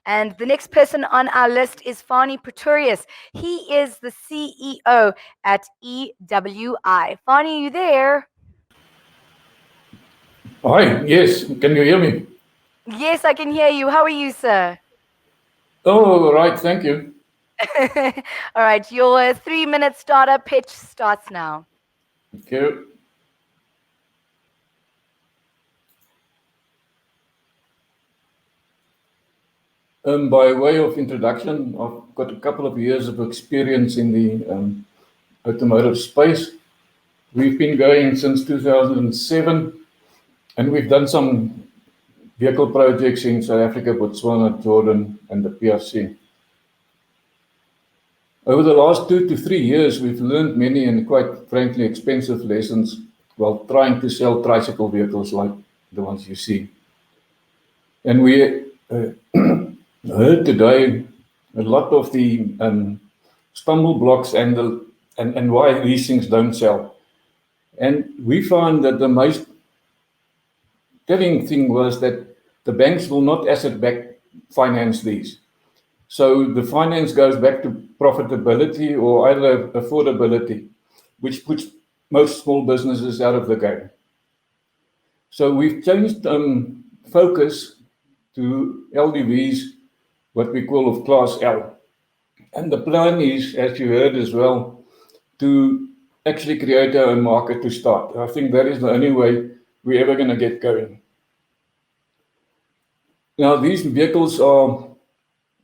And the next person on our list is Fani Pretorius. He is the CEO at EWI. Fani, are you there? Hi, yes, can you hear me? Yes, I can hear you. How are you, sir? Oh, right, thank you. All right, your 3-minute startup pitch starts now. Thank you. By way of introduction, I've got a couple of years of experience in the automotive space. We've been going since 2007, and we've done some vehicle projects in South Africa, Botswana, Jordan, and the PRC. Over the last 2 to 3 years, we've learned many and quite frankly expensive lessons while trying to sell tricycle vehicles like the ones you see. And we heard today a lot of the stumble blocks and why these things don't sell. And we found that the most telling thing was that the banks will not asset-back finance these. So the finance goes back to profitability or either affordability, which puts most small businesses out of the game. So we've changed focus to LDVs, what we call of class L. And the plan is, as you heard as well, to actually create our own market to start. I think that is the only way we're ever going to get going. Now, these vehicles are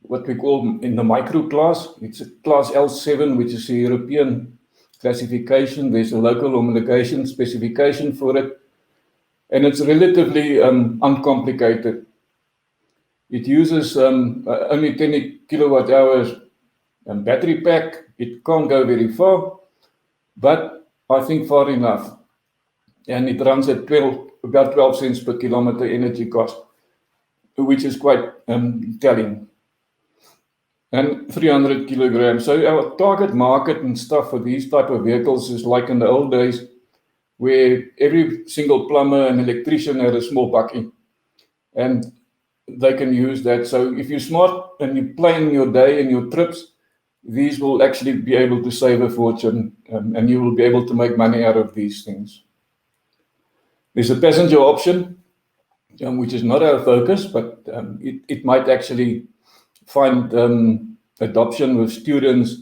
what we call in the micro class. It's a class L7, which is a European classification. There's a local homologation specification for it. And it's relatively uncomplicated. It uses only 10 kilowatt hours battery pack. It can't go very far, but I think far enough. And it runs at about 12 cents per kilometer energy cost, which is quite telling. And 300 kilograms. So our target market and stuff for these type of vehicles is like in the old days, where every single plumber and electrician had a small bakkie, and they can use that. So if you're smart and you plan your day and your trips, these will actually be able to save a fortune, and you will be able to make money out of these things. There's a passenger option, which is not our focus, but it might actually find adoption with students,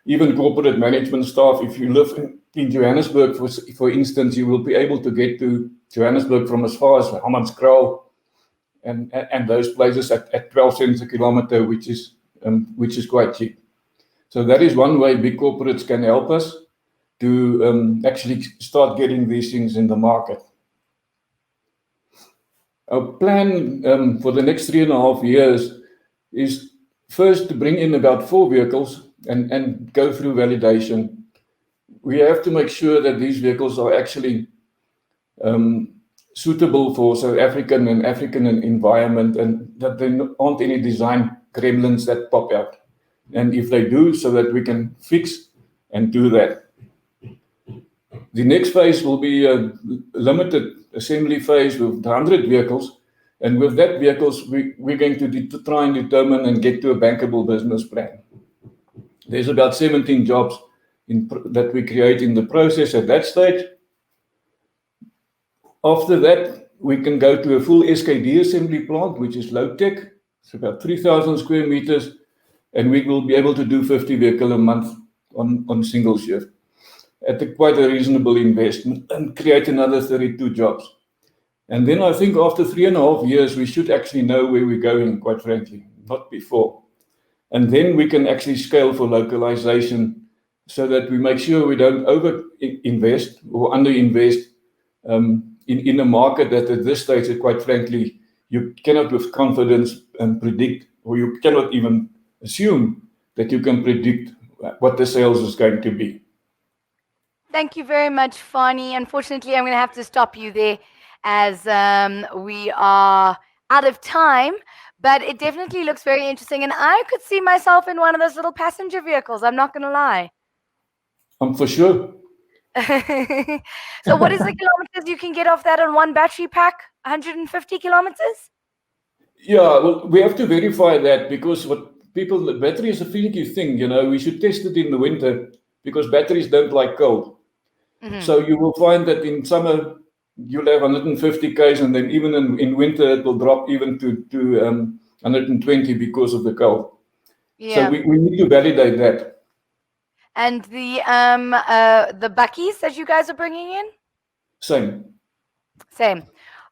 even corporate management staff. If you live in Johannesburg, for instance, you will be able to get to Johannesburg from as far as Hammanskraal and those places at 12 cents a kilometer, which is quite cheap. So that is one way big corporates can help us to actually start getting these things in the market. Our plan for the next 3.5 years is first to bring in about 4 vehicles and go through validation. We have to make sure that these vehicles are actually suitable for South African and African environment, and that there aren't any design gremlins that pop out. And if they do, so that we can fix and do that. The next phase will be a limited assembly phase with 100 vehicles. And with that vehicles, we're going to try and determine and get to a bankable business plan. There's about 17 jobs that we create in the process at that stage. After that, we can go to a full SKD assembly plant, which is low tech. It's about 3,000 square meters, and we will be able to do 50 vehicles a month on single shift at quite a reasonable investment and create another 32 jobs. And then I think after 3.5 years, we should actually know where we're going, quite frankly, not before. And then we can actually scale for localization so that we make sure we don't over-invest or under-invest in a market that at this stage, quite frankly, you cannot with confidence predict, or you cannot even assume that you can predict what the sales is going to be. Thank you very much, Fani. Unfortunately, I'm going to have to stop you there as we are out of time, but it definitely looks very interesting. And I could see myself in one of those little passenger vehicles. I'm not going to lie. For sure. So what is the kilometers you can get off that on one battery pack? 150 kilometers? Yeah, well, we have to verify that because the battery is a finicky thing, we should test it in the winter because batteries don't like cold. Hmm. So you will find that in summer you'll have 150 k's, and then even in winter it will drop even to 120 because of the cold. So Yeah. we need to validate that. And the buckies that you guys are bringing in? Same, Same.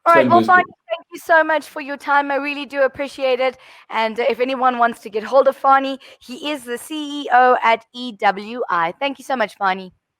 All right. same Well, fine. distance. Thank you so much for your time. I really do appreciate it. And if anyone wants to get hold of Fani, he is the CEO at EWI. Thank you so much, Fani.